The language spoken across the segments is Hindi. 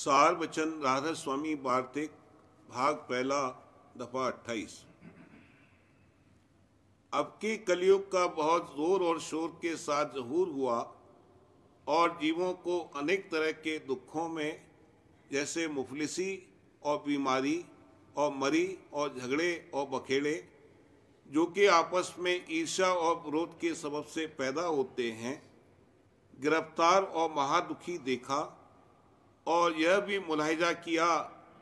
सार वचन राधा स्वामी वार्तिक भाग पहला दफा 28। अब के कलयुग का बहुत जोर और शोर के साथ ज़हूर हुआ और जीवों को अनेक तरह के दुखों में, जैसे मुफलिसी और बीमारी और मरी और झगड़े और बखेड़े, जो कि आपस में ईर्ष्या और विरोध के सबब से पैदा होते हैं, गिरफ्तार और महादुखी देखा। और यह भी मुलाहिजा किया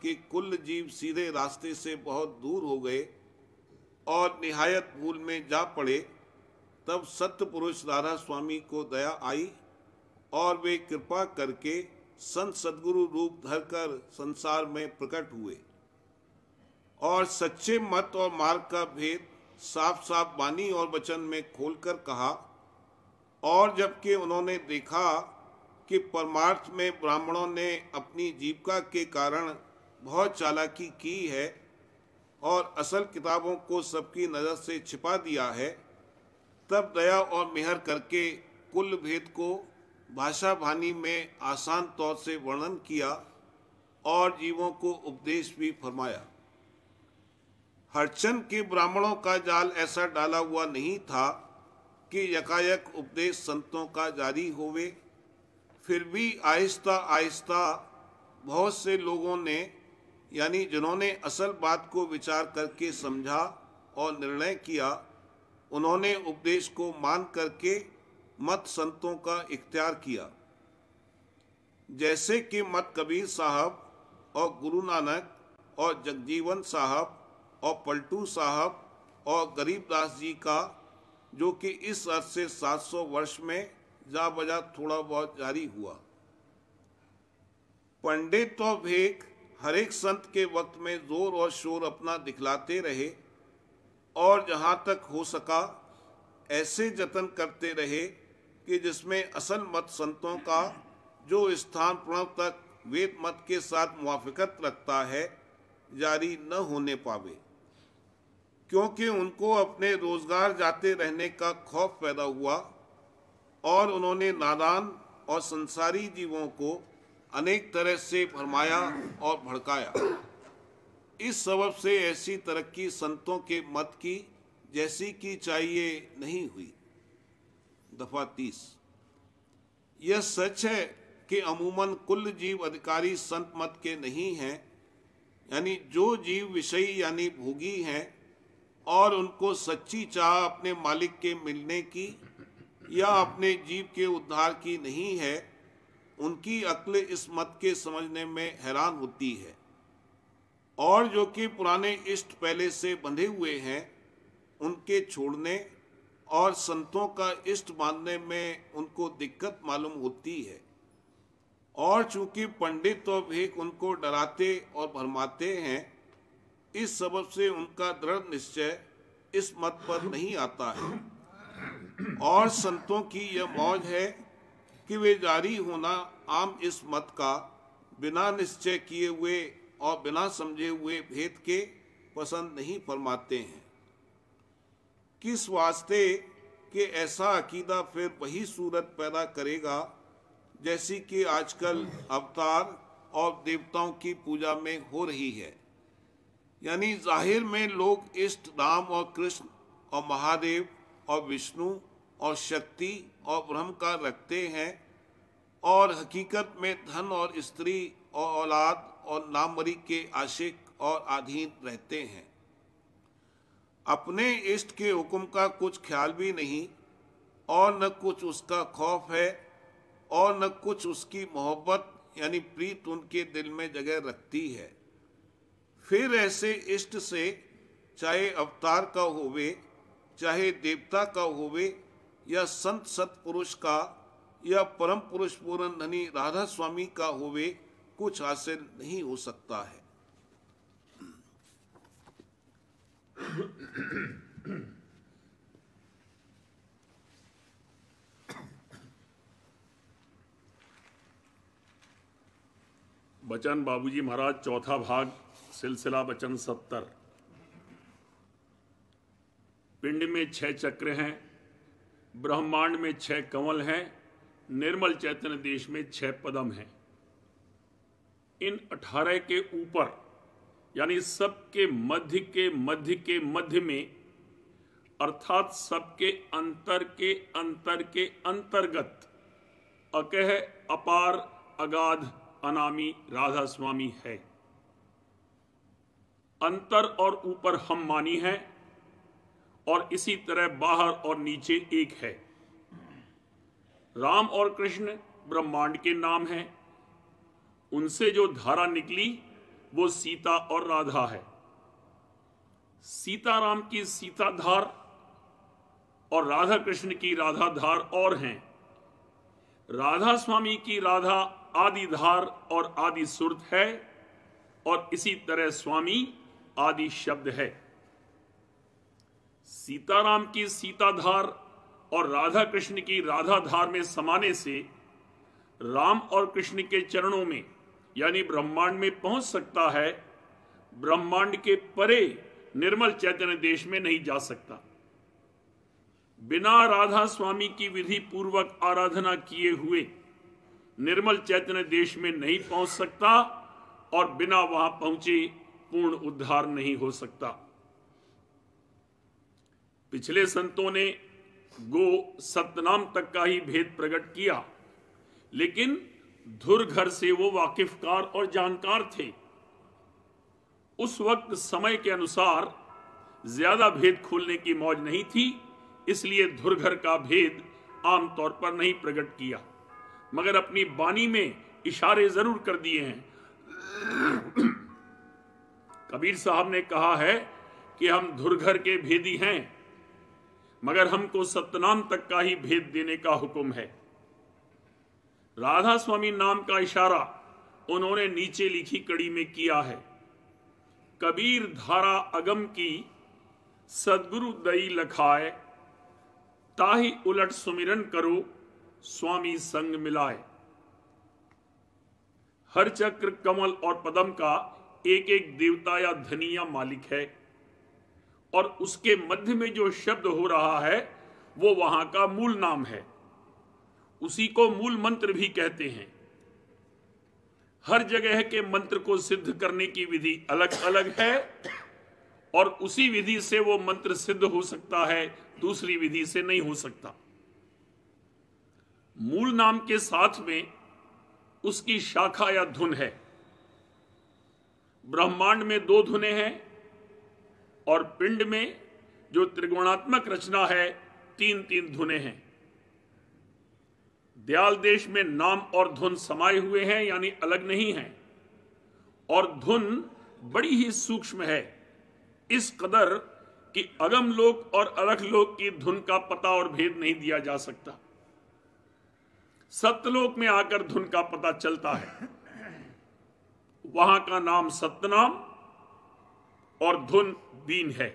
कि कुल जीव सीधे रास्ते से बहुत दूर हो गए और निहायत भूल में जा पड़े। तब सत्य पुरुष राधा स्वामी को दया आई और वे कृपा करके संत सद्गुरु रूप धरकर संसार में प्रकट हुए और सच्चे मत और मार्ग का भेद साफ साफ वाणी और वचन में खोलकर कहा। और जबकि उन्होंने देखा कि परमार्थ में ब्राह्मणों ने अपनी जीविका के कारण बहुत चालाकी की है और असल किताबों को सबकी नज़र से छिपा दिया है, तब दया और मेहर करके कुल भेद को भाषा वाणी में आसान तौर से वर्णन किया और जीवों को उपदेश भी फरमाया। हरचंद के ब्राह्मणों का जाल ऐसा डाला हुआ नहीं था कि यकायक उपदेश संतों का जारी होवे। फिर भी आहिस्ता आहिस्ता बहुत से लोगों ने, यानी जिन्होंने असल बात को विचार करके समझा और निर्णय किया, उन्होंने उपदेश को मान करके मत संतों का इख्तियार किया। जैसे कि मत कबीर साहब और गुरु नानक और जगजीवन साहब और पलटू साहब और गरीबदास जी का, जो कि इस अर्थ से 700 वर्ष में जा बजा थोड़ा बहुत जारी हुआ। पंडित और भेख हर एक संत के वक्त में जोर और शोर अपना दिखलाते रहे और जहाँ तक हो सका ऐसे जतन करते रहे कि जिसमें असल मत संतों का जो स्थान प्रणव तक वेद मत के साथ मुवाफिकत रखता है, जारी न होने पावे, क्योंकि उनको अपने रोजगार जाते रहने का खौफ पैदा हुआ और उन्होंने नादान और संसारी जीवों को अनेक तरह से भरमाया और भड़काया। इस सबब से ऐसी तरक्की संतों के मत की जैसी की चाहिए नहीं हुई। दफा 30। यह सच है कि अमूमन कुल जीव अधिकारी संत मत के नहीं हैं, यानी जो जीव विषयी यानी भोगी हैं और उनको सच्ची चाह अपने मालिक के मिलने की या अपने जीव के उद्धार की नहीं है, उनकी अक्ल इस मत के समझने में हैरान होती है। और जो कि पुराने इष्ट पहले से बंधे हुए हैं, उनके छोड़ने और संतों का इष्ट मानने में उनको दिक्कत मालूम होती है। और चूंकि पंडित और भेख उनको डराते और भरमाते हैं, इस सबब से उनका दृढ़ निश्चय इस मत पर नहीं आता है। और संतों की यह मौज है कि वे जारी होना आम इस मत का बिना निश्चय किए हुए और बिना समझे हुए भेद के पसंद नहीं फरमाते हैं। किस वास्ते कि ऐसा अकीदा फिर वही सूरत पैदा करेगा जैसी कि आजकल अवतार और देवताओं की पूजा में हो रही है। यानी जाहिर में लोग इष्ट राम और कृष्ण और महादेव और विष्णु और शक्ति और ब्रह्म का रखते हैं और हकीकत में धन और स्त्री और औलाद और नामवरी के आशिक और अधीन रहते हैं। अपने इष्ट के हुक्म का कुछ ख्याल भी नहीं और न कुछ उसका खौफ है और न कुछ उसकी मोहब्बत यानी प्रीत उनके दिल में जगह रखती है। फिर ऐसे इष्ट से, चाहे अवतार का होवे, चाहे देवता का होवे, या संत सत्पुरुष का या परम पुरुष पूर्ण धनी राधा स्वामी का होवे, कुछ हासिल नहीं हो सकता है। बचन बाबूजी महाराज, चौथा भाग, सिलसिला वचन 70। पिंड में 6 चक्र हैं, ब्रह्मांड में 6 कमल हैं, निर्मल चैतन्य देश में 6 पदम हैं। इन 18 के ऊपर यानी सबके मध्य के मध्य के मध्य में, अर्थात सबके अंतर के अंतर के अंतर्गत अकह अपार अगाध अनामी राधा स्वामी है। अंतर और ऊपर हम मानी है और इसी तरह बाहर और नीचे एक है। राम और कृष्ण ब्रह्मांड के नाम हैं। उनसे जो धारा निकली वो सीता और राधा है। सीताराम की सीता धार और राधा कृष्ण की राधा धार और हैं। राधा स्वामी की राधा आदि धार और आदि सुरत है और इसी तरह स्वामी आदि शब्द है। सीताराम की सीता धार और राधा कृष्ण की राधा धार में समाने से राम और कृष्ण के चरणों में यानी ब्रह्मांड में पहुंच सकता है, ब्रह्मांड के परे निर्मल चैतन्य देश में नहीं जा सकता। बिना राधा स्वामी की विधि पूर्वक आराधना किए हुए निर्मल चैतन्य देश में नहीं पहुंच सकता और बिना वहां पहुंचे पूर्ण उद्धार नहीं हो सकता। पिछले संतों ने गो सतनाम तक का ही भेद प्रकट किया, लेकिन धुर घर से वो वाकिफकार और जानकार थे। उस वक्त समय के अनुसार ज्यादा भेद खोलने की मौज नहीं थी, इसलिए धुर घर का भेद आमतौर पर नहीं प्रकट किया, मगर अपनी वाणी में इशारे जरूर कर दिए हैं। कबीर साहब ने कहा है कि हम धुरघर के भेदी हैं, मगर हमको सतनाम तक का ही भेद देने का हुक्म है। राधा स्वामी नाम का इशारा उन्होंने नीचे लिखी कड़ी में किया है। कबीर धारा अगम की सदगुरु दई लखाए, ताही उलट सुमिरन करो स्वामी संग मिलाए। हर चक्र कमल और पदम का एक एक देवता या धनी या मालिक है और उसके मध्य में जो शब्द हो रहा है वो वहां का मूल नाम है। उसी को मूल मंत्र भी कहते हैं। हर जगह के मंत्र को सिद्ध करने की विधि अलग अलग है और उसी विधि से वो मंत्र सिद्ध हो सकता है, दूसरी विधि से नहीं हो सकता। मूल नाम के साथ में उसकी शाखा या धुन है। ब्रह्मांड में 2 धुनें हैं और पिंड में जो त्रिगुणात्मक रचना है 3-3 धुनें हैं। दयाल देश में नाम और धुन समाये हुए हैं, यानी अलग नहीं हैं, और धुन बड़ी ही सूक्ष्म है, इस कदर कि अगम लोक और अलख लोक की धुन का पता और भेद नहीं दिया जा सकता। सत्यलोक में आकर धुन का पता चलता है। वहां का नाम सतनाम और धुन बीन है।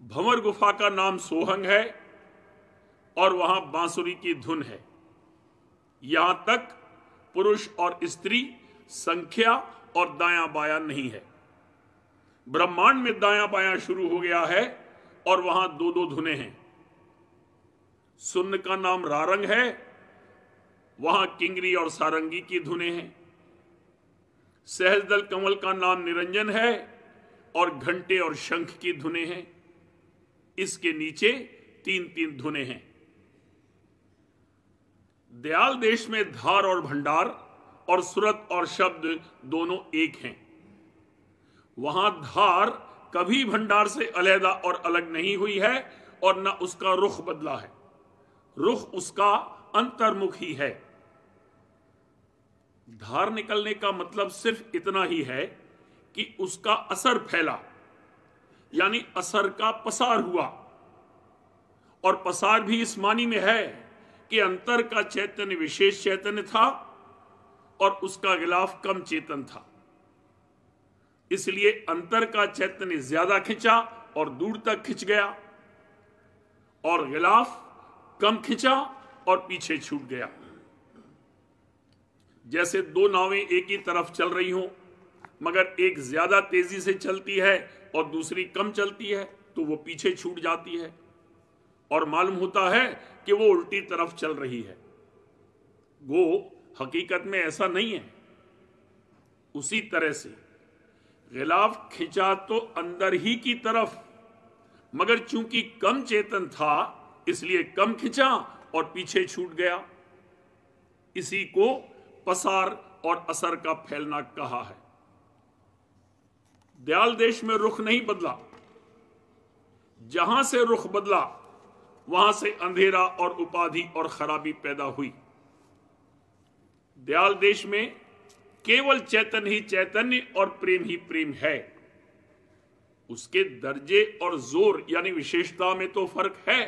भंवर गुफा का नाम सोहंग है और वहां बांसुरी की धुन है। यहां तक पुरुष और स्त्री संख्या और दायां बायां नहीं है। ब्रह्मांड में दायां बायां शुरू हो गया है और वहां 2-2 धुनें हैं। सुन्न का नाम रारंग है, वहां किंगरी और सारंगी की धुनें हैं। सहजदल कमल का नाम निरंजन है और घंटे और शंख की धुनें हैं। इसके नीचे 3-3 धुनें हैं। दयाल देश में धार और भंडार और सुरत और शब्द दोनों एक हैं। वहां धार कभी भंडार से अलहदा और अलग नहीं हुई है और न उसका रुख बदला है। रुख उसका अंतर्मुखी है। धार निकलने का मतलब सिर्फ इतना ही है कि उसका असर फैला, यानी असर का पसार हुआ। और पसार भी इस मानी में है कि अंतर का चैतन्य विशेष चैतन्य था और उसका गिलाफ कम चेतन था। इसलिए अंतर का चैतन्य ज्यादा खिंचा और दूर तक खिंच गया और गिलाफ कम खिंचा और पीछे छूट गया। जैसे 2 नावें एक ही तरफ चल रही हों, मगर एक ज्यादा तेजी से चलती है और दूसरी कम चलती है, तो वो पीछे छूट जाती है और मालूम होता है कि वो उल्टी तरफ चल रही है। वो हकीकत में ऐसा नहीं है। उसी तरह से गिलाफ खिंचा तो अंदर ही की तरफ, मगर चूंकि कम चेतन था इसलिए कम खिंचा और पीछे छूट गया। इसी को पसार और असर का फैलना कहा है। दयाल देश में रुख नहीं बदला, जहां से रुख बदला वहां से अंधेरा और उपाधि और खराबी पैदा हुई। दयाल देश में केवल चैतन्य ही चैतन्य और प्रेम ही प्रेम है। उसके दर्जे और जोर यानी विशेषता में तो फर्क है,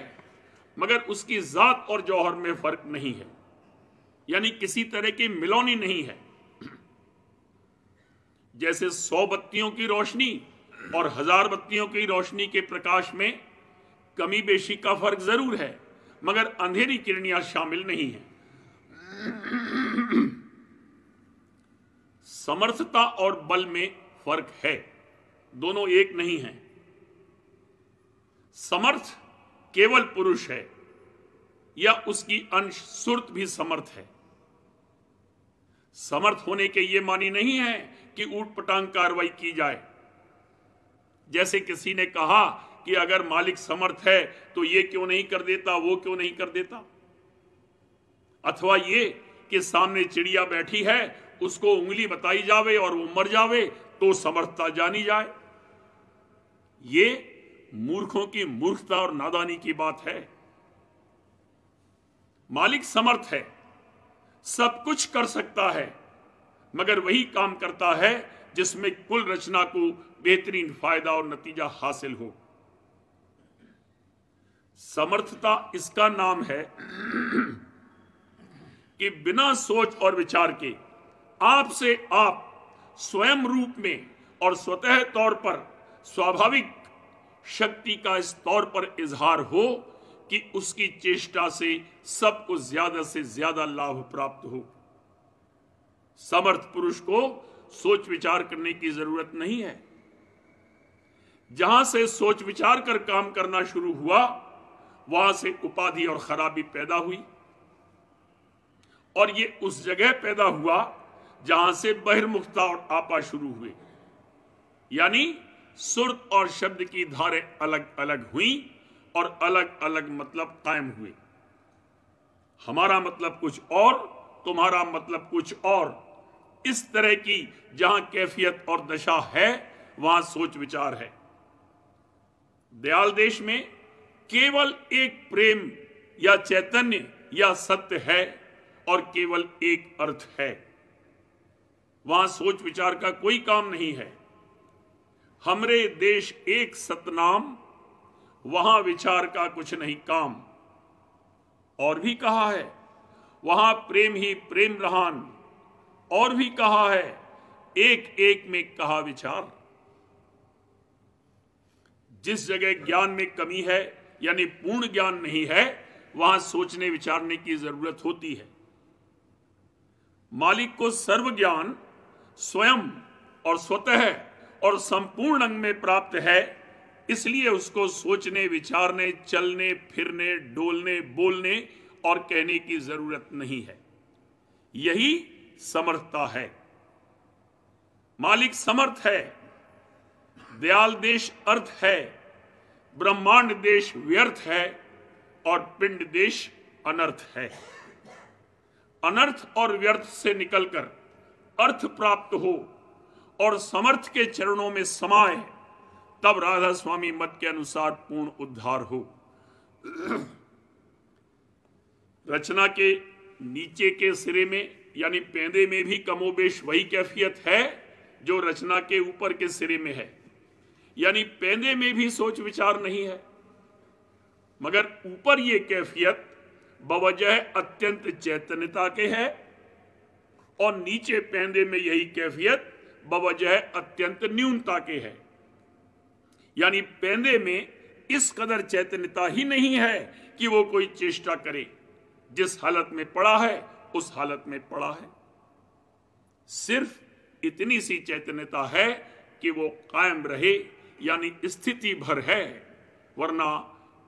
मगर उसकी जात और जौहर में फर्क नहीं है, यानी किसी तरह की मिलौनी नहीं है। जैसे 100 बत्तियों की रोशनी और 1000 बत्तियों की रोशनी के प्रकाश में कमी बेशी का फर्क जरूर है, मगर अंधेरी किरणियां शामिल नहीं है। समर्थता और बल में फर्क है, दोनों एक नहीं है। समर्थ केवल पुरुष है या उसकी अंश सुरत भी समर्थ है। समर्थ होने के ये मानी नहीं है कि ऊट पटांग कार्रवाई की जाए। जैसे किसी ने कहा कि अगर मालिक समर्थ है तो ये क्यों नहीं कर देता, वो क्यों नहीं कर देता, अथवा ये कि सामने चिड़िया बैठी है उसको उंगली बताई जावे और वो मर जावे तो समर्थता जानी जाए। ये मूर्खों की मूर्खता और नादानी की बात है। मालिक समर्थ है, सब कुछ कर सकता है, मगर वही काम करता है जिसमें कुल रचना को बेहतरीन फायदा और नतीजा हासिल हो। समर्थता इसका नाम है कि बिना सोच और विचार के आप से आप स्वयं रूप में और स्वतः तौर पर स्वाभाविक शक्ति का इस तौर पर इजहार हो कि उसकी चेष्टा से सबको ज्यादा से ज्यादा लाभ प्राप्त हो। समर्थ पुरुष को सोच विचार करने की जरूरत नहीं है। जहां से सोच विचार कर काम करना शुरू हुआ वहां से उपाधि और खराबी पैदा हुई, और ये उस जगह पैदा हुआ जहां से बहिर्मुखता और आपा शुरू हुए, यानी सुरत और शब्द की धारें अलग अलग हुई और अलग अलग मतलब कायम हुए। हमारा मतलब कुछ और, तुम्हारा मतलब कुछ और, इस तरह की जहां कैफियत और दशा है वहां सोच विचार है। दयाल देश में केवल एक प्रेम या चैतन्य या सत्य है और केवल एक अर्थ है। वहां सोच विचार का कोई काम नहीं है। हमरे देश एक सतनाम, वहां विचार का कुछ नहीं काम। और भी कहा है वहां प्रेम ही प्रेम रहान, और भी कहा है एक एक में कहा विचार। जिस जगह ज्ञान में कमी है यानी पूर्ण ज्ञान नहीं है, वहां सोचने विचारने की जरूरत होती है। मालिक को सर्व ज्ञान स्वयं और स्वतः और संपूर्ण अंग में प्राप्त है, इसलिए उसको सोचने विचारने चलने फिरने डोलने बोलने और कहने की जरूरत नहीं है। यही समर्थता है। मालिक समर्थ है, दयाल देश अर्थ है, ब्रह्मांड देश व्यर्थ है और पिंड देश अनर्थ है। अनर्थ और व्यर्थ से निकलकर अर्थ प्राप्त हो और समर्थ के चरणों में समाए, तब राधा स्वामी मत के अनुसार पूर्ण उद्धार हो। रचना के नीचे के सिरे में यानी पेंदे में भी कमोबेश वही कैफियत है जो रचना के ऊपर के सिरे में है, यानी पेंदे में भी सोच विचार नहीं है, मगर ऊपर ये कैफियत बवजह अत्यंत चैतन्यता के है और नीचे पेंदे में यही कैफियत बवजह अत्यंत न्यूनता के है। यानी पेंदे में इस कदर चैतन्यता ही नहीं है कि वो कोई चेष्टा करे, जिस हालत में पड़ा है उस हालत में पड़ा है। सिर्फ इतनी सी चैतन्यता है कि वो कायम रहे, यानी स्थिति भर है, वरना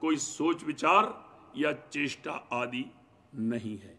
कोई सोच विचार या चेष्टा आदि नहीं है।